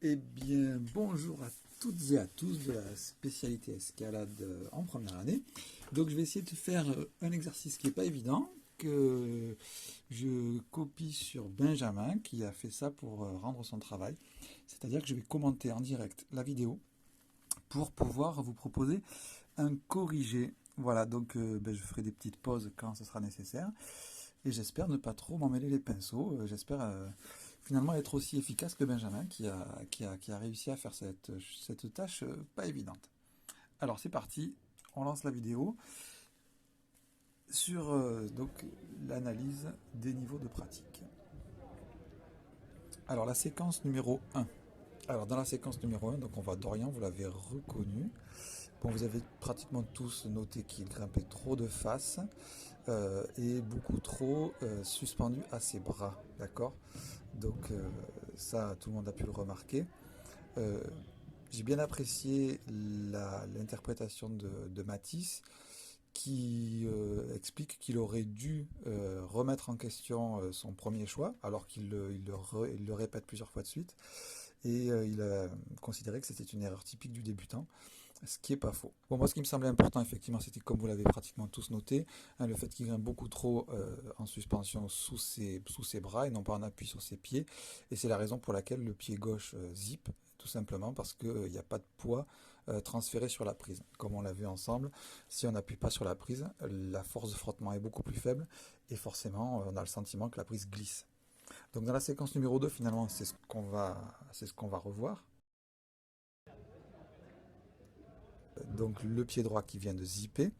Eh bien, bonjour à toutes et à tous de la spécialité escalade en première année. Donc, je vais essayer de faire un exercice qui n'est pas évident, que je copie sur Benjamin, qui a fait ça pour rendre son travail. C'est-à-dire que je vais commenter en direct la vidéo pour pouvoir vous proposer un corrigé. Voilà, donc je ferai des petites pauses quand ce sera nécessaire. Et j'espère ne pas trop m'emmêler les pinceaux. J'espère finalement être aussi efficace que Benjamin qui a réussi à faire cette tâche pas évidente. Alors c'est parti, on lance la vidéo sur donc l'analyse des niveaux de pratique. Alors la séquence numéro 1. Alors dans la séquence numéro 1, donc on voit Dorian, vous l'avez reconnu. Bon, vous avez pratiquement tous noté qu'il grimpait trop de face et beaucoup trop suspendu à ses bras, d'accord. Donc ça, tout le monde a pu le remarquer. Euh, j'ai bien apprécié l'interprétation de Matisse qui explique qu'il aurait dû remettre en question son premier choix, alors qu'il le répète plusieurs fois de suite, et il a considéré que c'était une erreur typique du débutant, ce qui est pas faux. Bon, moi, ce qui me semblait important, effectivement, c'était, comme vous l'avez pratiquement tous noté, hein, le fait qu'il grimpe beaucoup trop en suspension sous ses bras et non pas en appui sur ses pieds. Et c'est la raison pour laquelle le pied gauche zip, tout simplement parce qu'il n'y a pas de poids transféré sur la prise. Comme on l'a vu ensemble, si on n'appuie pas sur la prise, la force de frottement est beaucoup plus faible et forcément, on a le sentiment que la prise glisse. Donc dans la séquence numéro 2, finalement, c'est ce qu'on va revoir. Donc le pied droit qui vient de zipper.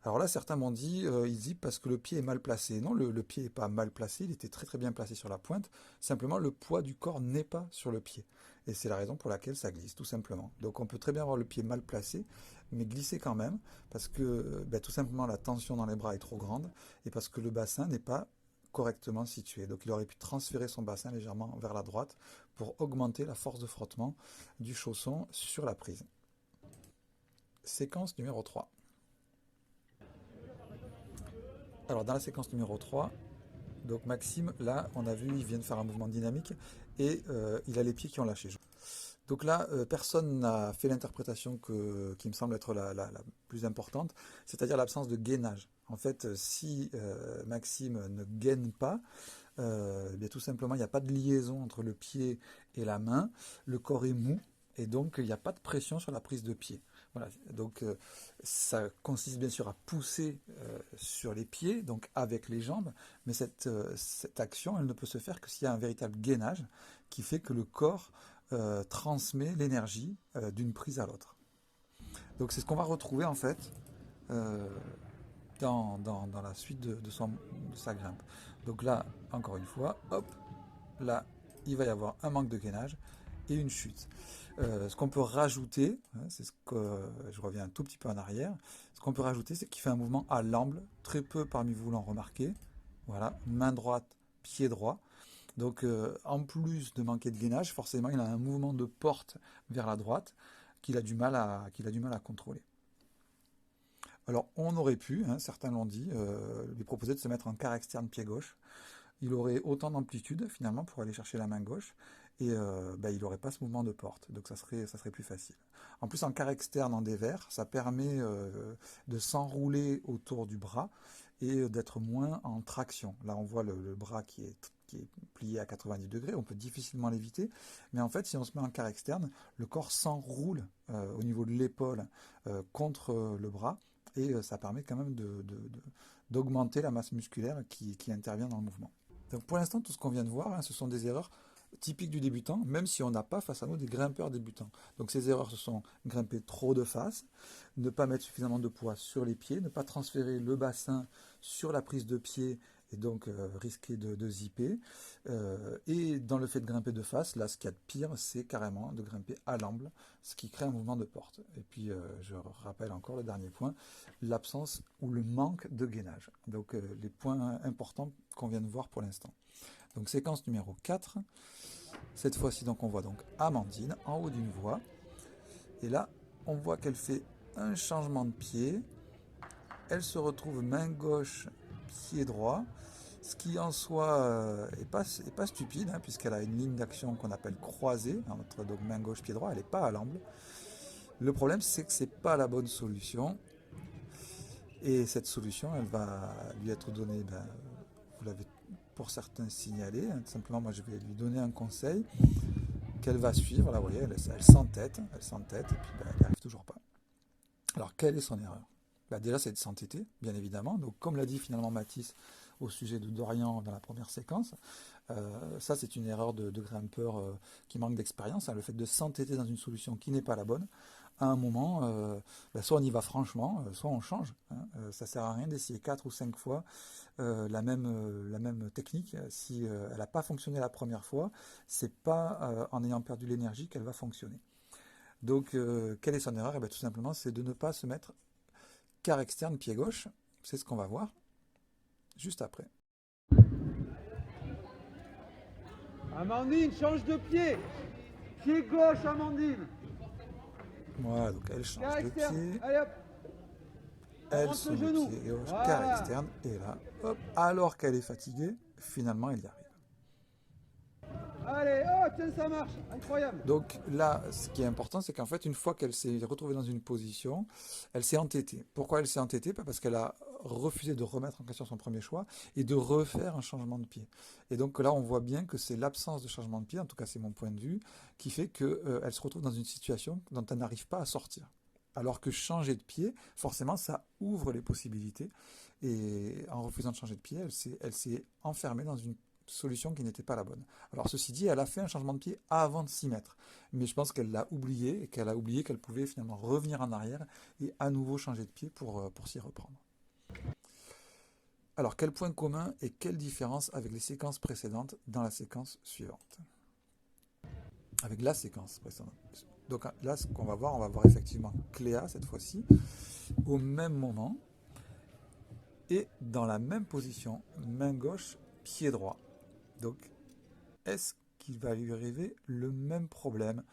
Alors là, certains m'ont dit, il zip parce que le pied est mal placé. Non, le pied n'est pas mal placé, il était très très bien placé sur la pointe. Simplement, le poids du corps n'est pas sur le pied. Et c'est la raison pour laquelle ça glisse, tout simplement. Donc on peut très bien avoir le pied mal placé, mais glisser quand même, parce que tout simplement la tension dans les bras est trop grande, et parce que le bassin n'est pas correctement situé. Donc il aurait pu transférer son bassin légèrement vers la droite pour augmenter la force de frottement du chausson sur la prise. Séquence numéro 3. Alors dans la séquence numéro 3, donc Maxime, là, on a vu, il vient de faire un mouvement dynamique et il a les pieds qui ont lâché. Donc là, personne n'a fait l'interprétation qui me semble être la plus importante, c'est-à-dire l'absence de gainage. En fait, si Maxime ne gaine pas, bien tout simplement, il n'y a pas de liaison entre le pied et la main, le corps est mou, et donc il n'y a pas de pression sur la prise de pied. Voilà, donc ça consiste bien sûr à pousser sur les pieds, donc avec les jambes, mais cette action, elle ne peut se faire que s'il y a un véritable gainage qui fait que le corps transmet l'énergie d'une prise à l'autre. Donc c'est ce qu'on va retrouver en fait euh, dans la suite de sa grimpe. Donc là, encore une fois, hop, là, il va y avoir un manque de gainage et une chute. Ce qu'on peut rajouter, hein, c'est ce que je reviens un tout petit peu en arrière, ce qu'on peut rajouter, c'est qu'il fait un mouvement à l'amble, très peu parmi vous l'ont remarqué. Voilà, main droite, pied droit. Donc en plus de manquer de gainage, forcément, il a un mouvement de porte vers la droite qu'il a du mal à contrôler. Alors on aurait pu, hein, certains l'ont dit, lui proposer de se mettre en quart externe pied gauche. Il aurait autant d'amplitude finalement pour aller chercher la main gauche et il n'aurait pas ce mouvement de porte, donc ça serait plus facile. En plus en quart externe en dévers, ça permet de s'enrouler autour du bras et d'être moins en traction. Là on voit le bras qui est plié à 90 degrés, on peut difficilement l'éviter, mais en fait si on se met en quart externe, le corps s'enroule au niveau de l'épaule contre le bras et ça permet quand même d'augmenter la masse musculaire qui intervient dans le mouvement. Donc pour l'instant, tout ce qu'on vient de voir, hein, ce sont des erreurs typiques du débutant, même si on n'a pas face à nous des grimpeurs débutants. Donc ces erreurs, ce sont grimper trop de face, ne pas mettre suffisamment de poids sur les pieds, ne pas transférer le bassin sur la prise de pied et donc risquer de zipper. Et dans le fait de grimper de face, là, ce qu'il y a de pire, c'est carrément de grimper à l'amble, ce qui crée un mouvement de porte. Et puis, je rappelle encore le dernier point, l'absence ou le manque de gainage. Donc, les points importants qu'on vient de voir pour l'instant. Donc, séquence numéro 4. Cette fois-ci, donc, on voit donc Amandine en haut d'une voie. Et là, on voit qu'elle fait un changement de pied. Elle se retrouve main gauche, pied droit. Ce qui en soi est pas stupide, hein, puisqu'elle a une ligne d'action qu'on appelle croisée, hein, entre donc main gauche, pied droit, elle n'est pas à l'amble. Le problème, c'est que c'est pas la bonne solution. Et cette solution, elle va lui être donnée, ben, vous l'avez pour certains signalé, hein, tout simplement moi je vais lui donner un conseil qu'elle va suivre. Là, vous voyez, elle s'entête, et puis ben, elle n'y arrive toujours pas. Alors, quelle est son erreur? Ben, déjà, c'est de s'entêter, bien évidemment. Donc, comme l'a dit finalement Mathis au sujet de Dorian dans la première séquence, ça, c'est une erreur de grimpeur qui manque d'expérience, hein, le fait de s'entêter dans une solution qui n'est pas la bonne. À un moment, ben, soit on y va franchement, soit on change, hein. Ça sert à rien d'essayer 4 ou 5 fois la même technique. Si elle n'a pas fonctionné la première fois, c'est pas en ayant perdu l'énergie qu'elle va fonctionner. Donc, quelle est son erreur? Eh bien, tout simplement, c'est de ne pas se mettre quart externe pied gauche. C'est ce qu'on va voir juste après. Amandine, change de pied. Pied gauche, Amandine. Voilà, donc elle change Quart de externe. pied, Allez hop. On elle rentre se le met genou. pied gauche, quart Voilà. externe, et là, hop, alors qu'elle est fatiguée, finalement, elle y arrive. Allez, oh, tiens, ça marche. Incroyable. Donc là, ce qui est important, c'est qu'en fait, une fois qu'elle s'est retrouvée dans une position, elle s'est entêtée. Pourquoi elle s'est entêtée? Pas parce qu'elle a refusé de remettre en question son premier choix et de refaire un changement de pied. Et donc là, on voit bien que c'est l'absence de changement de pied, en tout cas c'est mon point de vue, qui fait qu'elle se retrouve dans une situation dont elle n'arrive pas à sortir. Alors que changer de pied, forcément, ça ouvre les possibilités. Et en refusant de changer de pied, elle s'est enfermée dans une solution qui n'était pas la bonne. Alors ceci dit, elle a fait un changement de pied avant de s'y mettre. Mais je pense qu'elle l'a oublié et qu'elle a oublié qu'elle pouvait finalement revenir en arrière et à nouveau changer de pied pour s'y reprendre. Alors quel point commun et quelle différence avec les séquences précédentes dans la séquence suivante? Avec la séquence précédente. Donc là, ce qu'on va voir, on va voir effectivement Cléa cette fois-ci, au même moment et dans la même position, main gauche, pied droit. Donc, est-ce qu'il va lui arriver le même problème?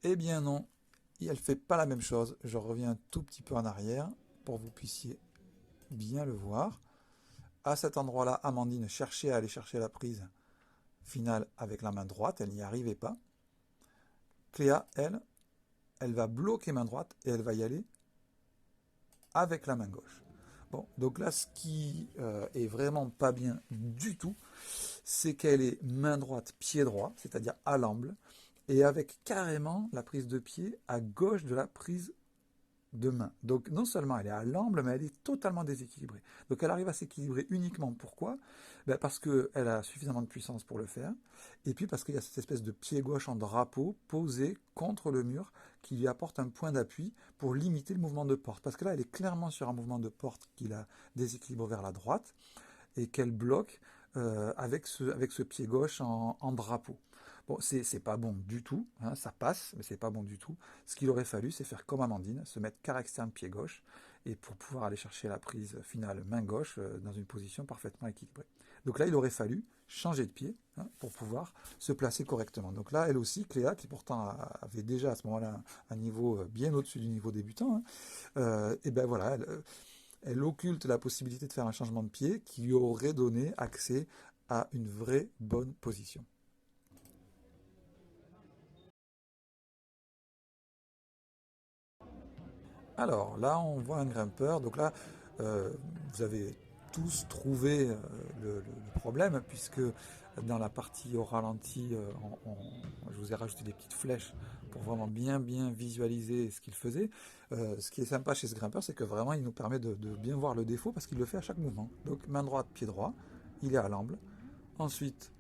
Eh bien non, elle ne fait pas la même chose. Je reviens un tout petit peu en arrière pour que vous puissiez bien le voir. À cet endroit-là, Amandine cherchait à aller chercher la prise finale avec la main droite, elle n'y arrivait pas. Cléa, elle va bloquer main droite et elle va y aller avec la main gauche. Bon, donc là, ce qui est vraiment pas bien du tout, c'est qu'elle est main droite, pied droit, c'est-à-dire à l'amble, et avec carrément la prise de pied à gauche de la prise de main. Donc non seulement elle est à l'amble, mais elle est totalement déséquilibrée. Donc elle arrive à s'équilibrer uniquement. Pourquoi? Ben parce qu'elle a suffisamment de puissance pour le faire, et puis parce qu'il y a cette espèce de pied gauche en drapeau posé contre le mur qui lui apporte un point d'appui pour limiter le mouvement de porte. Parce que là, elle est clairement sur un mouvement de porte qui la déséquilibre vers la droite et qu'elle bloque avec ce pied gauche en drapeau. Bon, c'est pas bon du tout, hein, ça passe, mais c'est pas bon du tout. Ce qu'il aurait fallu, c'est faire comme Amandine, se mettre quart externe pied gauche, et pour pouvoir aller chercher la prise finale main gauche dans une position parfaitement équilibrée. Donc là, il aurait fallu changer de pied, hein, pour pouvoir se placer correctement. Donc là, elle aussi, Cléa, qui pourtant avait déjà à ce moment-là un niveau bien au-dessus du niveau débutant, hein, et ben voilà, elle occulte la possibilité de faire un changement de pied qui lui aurait donné accès à une vraie bonne position. Alors là, on voit un grimpeur. Donc là, euh, vous avez tous trouvé le problème, puisque dans la partie au ralenti, je vous ai rajouté des petites flèches pour vraiment bien visualiser ce qu'il faisait. Ce qui est sympa chez ce grimpeur, c'est que vraiment il nous permet de bien voir le défaut parce qu'il le fait à chaque mouvement. Donc main droite, pied droit, il est à l'amble. Ensuite,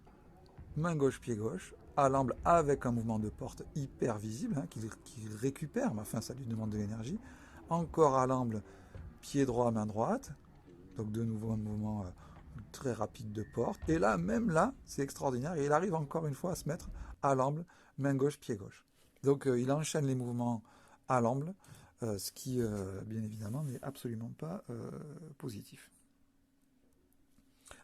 main gauche, pied gauche, à l'amble avec un mouvement de porte hyper visible, hein, qu'il récupère, mais enfin ça lui demande de l'énergie. Encore à l'amble, pied droit, main droite, donc de nouveau un mouvement très rapide de porte. Et là, même là, c'est extraordinaire, et il arrive encore une fois à se mettre à l'amble, main gauche, pied gauche. Donc il enchaîne les mouvements à l'amble, ce qui, bien évidemment, n'est absolument pas positif.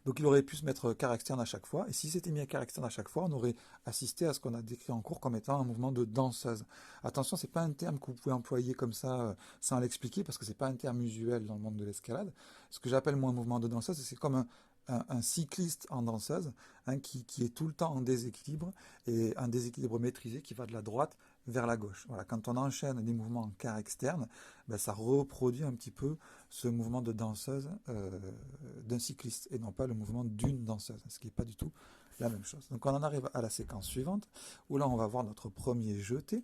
Donc il aurait pu se mettre quart externe à chaque fois, et si c'était mis à quart externe à chaque fois, on aurait assisté à ce qu'on a décrit en cours comme étant un mouvement de danseuse. Attention, c'est pas un terme que vous pouvez employer comme ça sans l'expliquer, parce que c'est pas un terme usuel dans le monde de l'escalade. Ce que j'appelle moi un mouvement de danseuse, c'est comme un cycliste en danseuse, hein, qui est tout le temps en déséquilibre, et un déséquilibre maîtrisé qui va de la droite vers la gauche. Voilà, quand on enchaîne des mouvements en quart externe, ben, ça reproduit un petit peu ce mouvement de danseuse d'un cycliste, et non pas le mouvement d'une danseuse, ce qui n'est pas du tout la même chose. Donc on en arrive à la séquence suivante, où là on va voir notre premier jeté.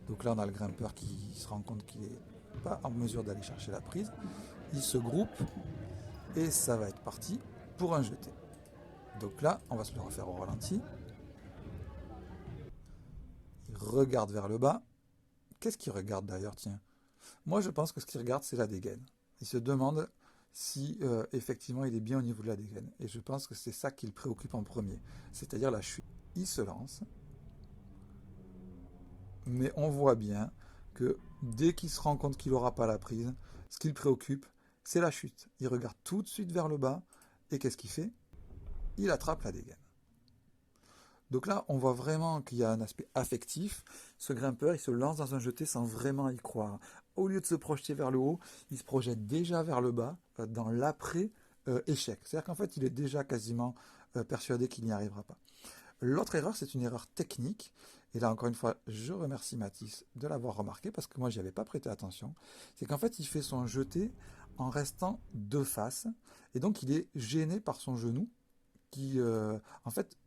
Donc là on a le grimpeur qui se rend compte qu'il n'est pas en mesure d'aller chercher la prise. Il se groupe, et ça va être parti pour un jeté. Donc là, on va se le refaire au ralenti. Il regarde vers le bas. Qu'est-ce qu'il regarde d'ailleurs, tiens? Moi, je pense que ce qu'il regarde, c'est la dégaine. Il se demande si effectivement il est bien au niveau de la dégaine. Et je pense que c'est ça qui le préoccupe en premier, c'est-à-dire la chute. Il se lance, mais on voit bien que dès qu'il se rend compte qu'il n'aura pas la prise, ce qui le préoccupe, c'est la chute. Il regarde tout de suite vers le bas, et qu'est-ce qu'il fait? Il attrape la dégaine. Donc là, on voit vraiment qu'il y a un aspect affectif. Ce grimpeur, il se lance dans un jeté sans vraiment y croire. Au lieu de se projeter vers le haut, il se projette déjà vers le bas, dans l'après-échec. C'est-à-dire qu'en fait, il est déjà quasiment persuadé qu'il n'y arrivera pas. L'autre erreur, c'est une erreur technique. Et là, encore une fois, je remercie Mathis de l'avoir remarqué, parce que moi, je n'y avais pas prêté attention. C'est qu'en fait, il fait son jeté en restant de face. Et donc, il est gêné par son genou, qui, en fait,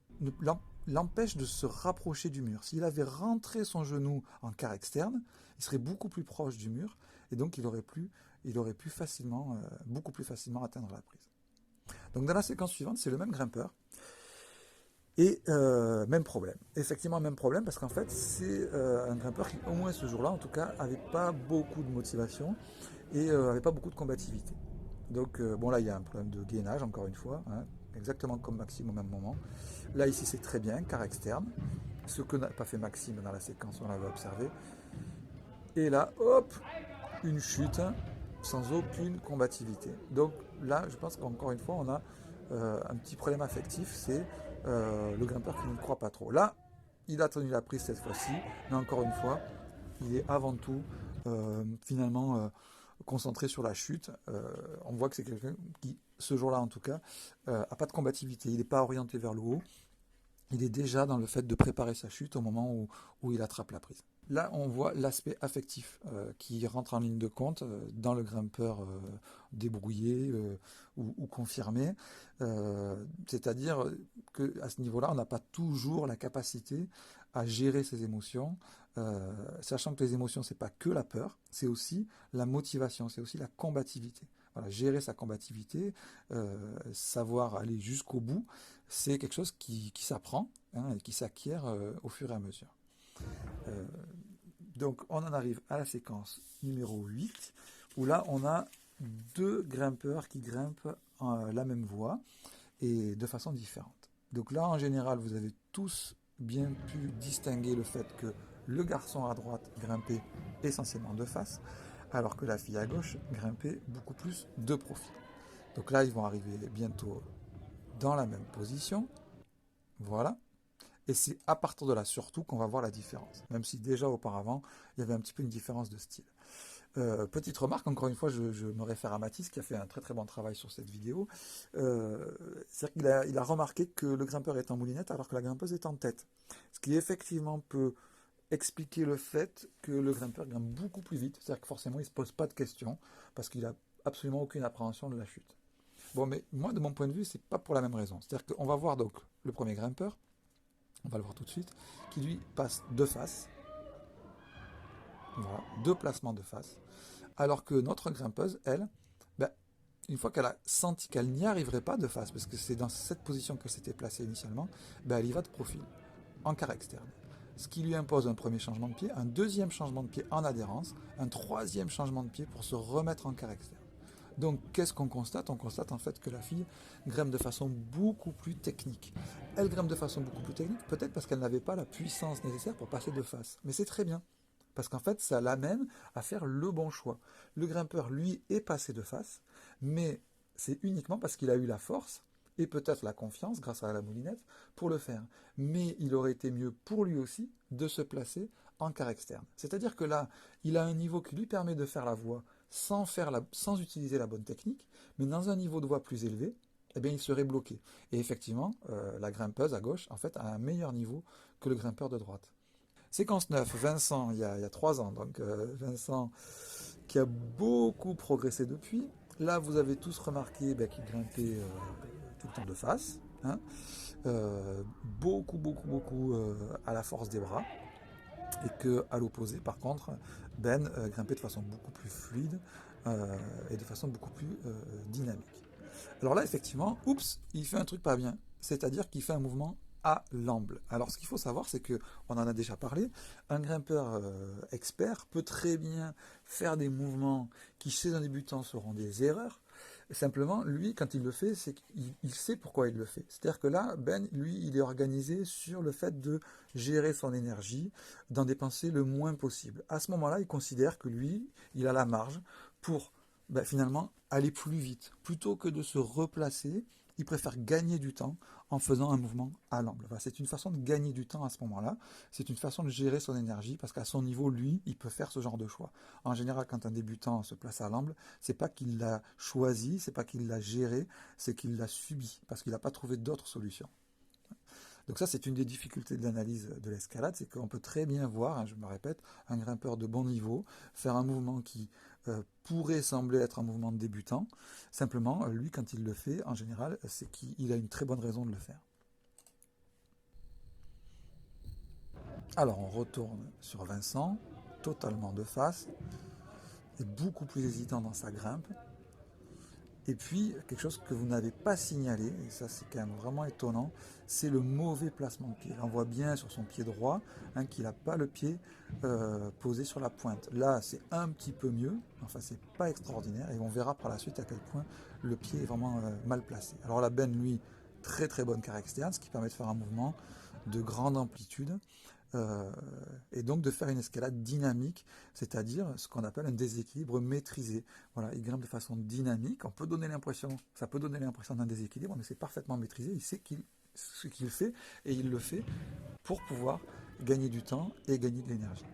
l'empêche de se rapprocher du mur. S'il avait rentré son genou en quart externe, il serait beaucoup plus proche du mur, et donc il aurait pu facilement, beaucoup plus facilement atteindre la prise. Donc dans la séquence suivante, c'est le même grimpeur, et même problème. Effectivement, même problème, parce qu'en fait, c'est un grimpeur qui, au moins ce jour-là, en tout cas, n'avait pas beaucoup de motivation, et n'avait pas beaucoup de combativité. Donc, bon, là, il y a un problème de gainage, encore une fois, hein, exactement comme Maxime au même moment. Là, ici, c'est très bien, quart externe, ce que n'a pas fait Maxime dans la séquence, on l'avait observé. Et là, hop, une chute sans aucune combativité. Donc là, je pense qu'encore une fois, on a un petit problème affectif, c'est le grimpeur qui ne croit pas trop. Là, il a tenu la prise cette fois-ci, mais encore une fois, il est avant tout, finalement, concentré sur la chute. On voit que c'est quelqu'un qui, ce jour-là en tout cas, n'a pas de combativité. Il n'est pas orienté vers le haut. Il est déjà dans le fait de préparer sa chute au moment où il attrape la prise. Là, on voit l'aspect affectif qui rentre en ligne de compte dans le grimpeur débrouillé ou confirmé. C'est-à-dire qu'à ce niveau-là, on n'a pas toujours la capacité à gérer ses émotions, sachant que les émotions, c'est pas que la peur, c'est aussi la motivation, c'est aussi la combativité. Voilà, gérer sa combativité, savoir aller jusqu'au bout, c'est quelque chose qui s'apprend, hein, et qui s'acquiert au fur et à mesure. Donc on en arrive à la séquence numéro 8, où là on a deux grimpeurs qui grimpent la même voie et de façon différente. Donc là en général vous avez tous bien pu distinguer le fait que le garçon à droite grimpait essentiellement de face, alors que la fille à gauche grimpait beaucoup plus de profil. Donc là ils vont arriver bientôt dans la même position, voilà. Et c'est à partir de là surtout qu'on va voir la différence, même si déjà auparavant, il y avait un petit peu une différence de style. Petite remarque, encore une fois, je me réfère à Mathis qui a fait un très très bon travail sur cette vidéo. C'est-à-dire qu'il a remarqué que le grimpeur est en moulinette alors que la grimpeuse est en tête. Ce qui effectivement peut expliquer le fait que le grimpeur grimpe beaucoup plus vite. C'est-à-dire que forcément, il ne se pose pas de questions parce qu'il n'a absolument aucune appréhension de la chute. Bon, mais moi, de mon point de vue, c'est pas pour la même raison. C'est-à-dire qu'on va voir donc le premier grimpeur, on va le voir tout de suite, qui lui passe de face. Voilà, deux placements de face. Alors que notre grimpeuse, elle, ben, une fois qu'elle a senti qu'elle n'y arriverait pas de face, parce que c'est dans cette position qu'elle s'était placée initialement, ben, elle y va de profil, en quart externe. Ce qui lui impose un premier changement de pied, un deuxième changement de pied en adhérence, un troisième changement de pied pour se remettre en quart externe. Donc, qu'est-ce qu'on constate? On constate en fait que la fille grimpe de façon beaucoup plus technique. Elle grimpe de façon beaucoup plus technique, peut-être parce qu'elle n'avait pas la puissance nécessaire pour passer de face. Mais c'est très bien, parce qu'en fait, ça l'amène à faire le bon choix. Le grimpeur, lui, est passé de face, mais c'est uniquement parce qu'il a eu la force et peut-être la confiance, grâce à la moulinette, pour le faire. Mais il aurait été mieux pour lui aussi de se placer en quart externe. C'est-à-dire que là, il a un niveau qui lui permet de faire la voix sans utiliser la bonne technique, mais dans un niveau de voix plus élevé, eh bien, il serait bloqué. Et effectivement, la grimpeuse à gauche, en fait, a un meilleur niveau que le grimpeur de droite. Séquence 9, Vincent, il y a 3 ans, donc Vincent qui a beaucoup progressé depuis. Là, vous avez tous remarqué qu'il grimpait tout le temps de face, hein. Beaucoup à la force des bras. Et que à l'opposé, par contre, Ben grimpait de façon beaucoup plus fluide et de façon beaucoup plus dynamique. Alors là, effectivement, oups, il fait un truc pas bien. C'est-à-dire qu'il fait un mouvement à l'amble. Alors ce qu'il faut savoir, c'est que, on en a déjà parlé, un grimpeur expert peut très bien faire des mouvements qui, chez un débutant, seront des erreurs. Simplement, lui, quand il le fait, c'est qu'il sait pourquoi il le fait. C'est-à-dire que là, Ben, lui, il est organisé sur le fait de gérer son énergie, d'en dépenser le moins possible. À ce moment-là, il considère que lui, il a la marge pour finalement aller plus vite. Plutôt que de se replacer, il préfère gagner du temps en faisant un mouvement à l'amble. Voilà, c'est une façon de gagner du temps à ce moment-là. C'est une façon de gérer son énergie parce qu'à son niveau, lui, il peut faire ce genre de choix. En général, quand un débutant se place à l'amble, c'est pas qu'il l'a choisi, c'est pas qu'il l'a géré, c'est qu'il l'a subi parce qu'il n'a pas trouvé d'autres solutions. Donc ça, c'est une des difficultés de l'analyse de l'escalade, c'est qu'on peut très bien voir, hein, je me répète, un grimpeur de bon niveau faire un mouvement qui pourrait sembler être un mouvement de débutant. Simplement, lui, quand il le fait, en général, c'est qu'il a une très bonne raison de le faire. Alors, on retourne sur Vincent, totalement de face, et beaucoup plus hésitant dans sa grimpe. Et puis, quelque chose que vous n'avez pas signalé, et ça c'est quand même vraiment étonnant, c'est le mauvais placement de pied. On voit bien sur son pied droit qu'il n'a pas le pied posé sur la pointe. Là, c'est un petit peu mieux, enfin c'est pas extraordinaire, et on verra par la suite à quel point le pied est vraiment mal placé. Alors la Ben, lui, très très bonne carré externe, ce qui permet de faire un mouvement de grande amplitude, et donc de faire une escalade dynamique, c'est-à-dire ce qu'on appelle un déséquilibre maîtrisé. Voilà, il grimpe de façon dynamique, ça peut donner l'impression d'un déséquilibre, mais c'est parfaitement maîtrisé, il sait ce qu'il fait, et il le fait pour pouvoir gagner du temps et gagner de l'énergie.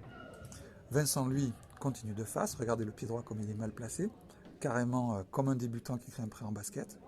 Vincent, lui, continue de face, regardez le pied droit comme il est mal placé, carrément comme un débutant qui grimperait en basket.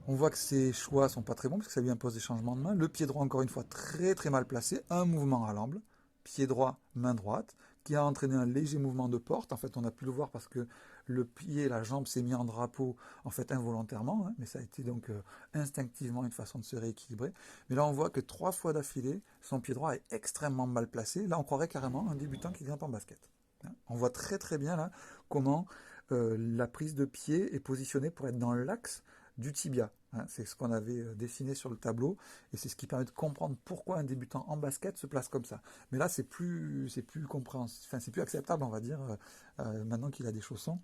On voit que ses choix sont pas très bons parce que ça lui impose des changements de main. Le pied droit, encore une fois, très très mal placé. Un mouvement à l'amble. Pied droit, main droite, qui a entraîné un léger mouvement de porte. En fait, on a pu le voir parce que le pied, la jambe s'est mis en drapeau, en fait, involontairement. Mais ça a été donc instinctivement une façon de se rééquilibrer. Mais là, on voit que 3 fois d'affilée, son pied droit est extrêmement mal placé. Là, on croirait carrément un débutant qui grimpe en basket. On voit très très bien là comment la prise de pied est positionnée pour être dans l'axe du tibia. C'est ce qu'on avait dessiné sur le tableau et c'est ce qui permet de comprendre pourquoi un débutant en basket se place comme ça. Mais là, c'est plus compréhensible, enfin, c'est plus acceptable, on va dire, maintenant qu'il a des chaussons.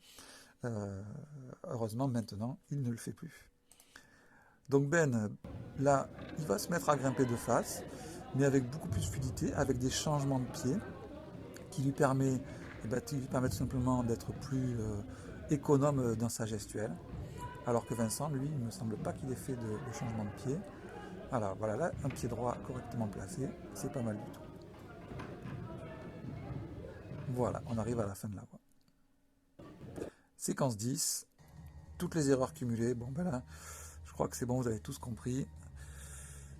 Heureusement, maintenant, il ne le fait plus. Donc Ben, là, il va se mettre à grimper de face, mais avec beaucoup plus de fluidité, avec des changements de pied qui lui permettent simplement d'être plus économe dans sa gestuelle. Alors que Vincent, lui, il ne me semble pas qu'il ait fait de changement de pied. Alors voilà, là, un pied droit correctement placé, c'est pas mal du tout. Voilà, on arrive à la fin de la voie. Séquence 10, toutes les erreurs cumulées. Bon ben là, je crois que c'est bon, vous avez tous compris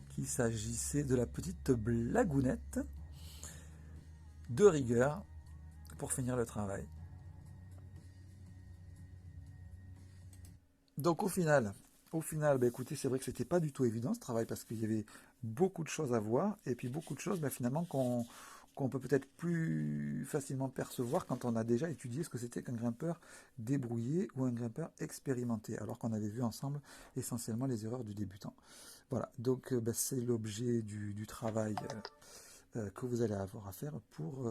qu'il s'agissait de la petite blagounette de rigueur pour finir le travail. Donc au final, écoutez, c'est vrai que c'était pas du tout évident ce travail parce qu'il y avait beaucoup de choses à voir et puis beaucoup de choses finalement qu'on peut peut-être plus facilement percevoir quand on a déjà étudié ce que c'était qu'un grimpeur débrouillé ou un grimpeur expérimenté, alors qu'on avait vu ensemble essentiellement les erreurs du débutant. Voilà, donc c'est l'objet du travail que vous allez avoir à faire pour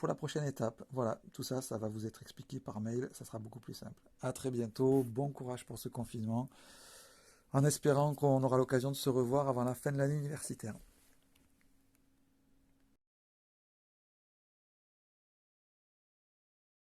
la prochaine étape. Voilà, tout ça, ça va vous être expliqué par mail, ça sera beaucoup plus simple. À très bientôt, bon courage pour ce confinement, en espérant qu'on aura l'occasion de se revoir avant la fin de l'année universitaire.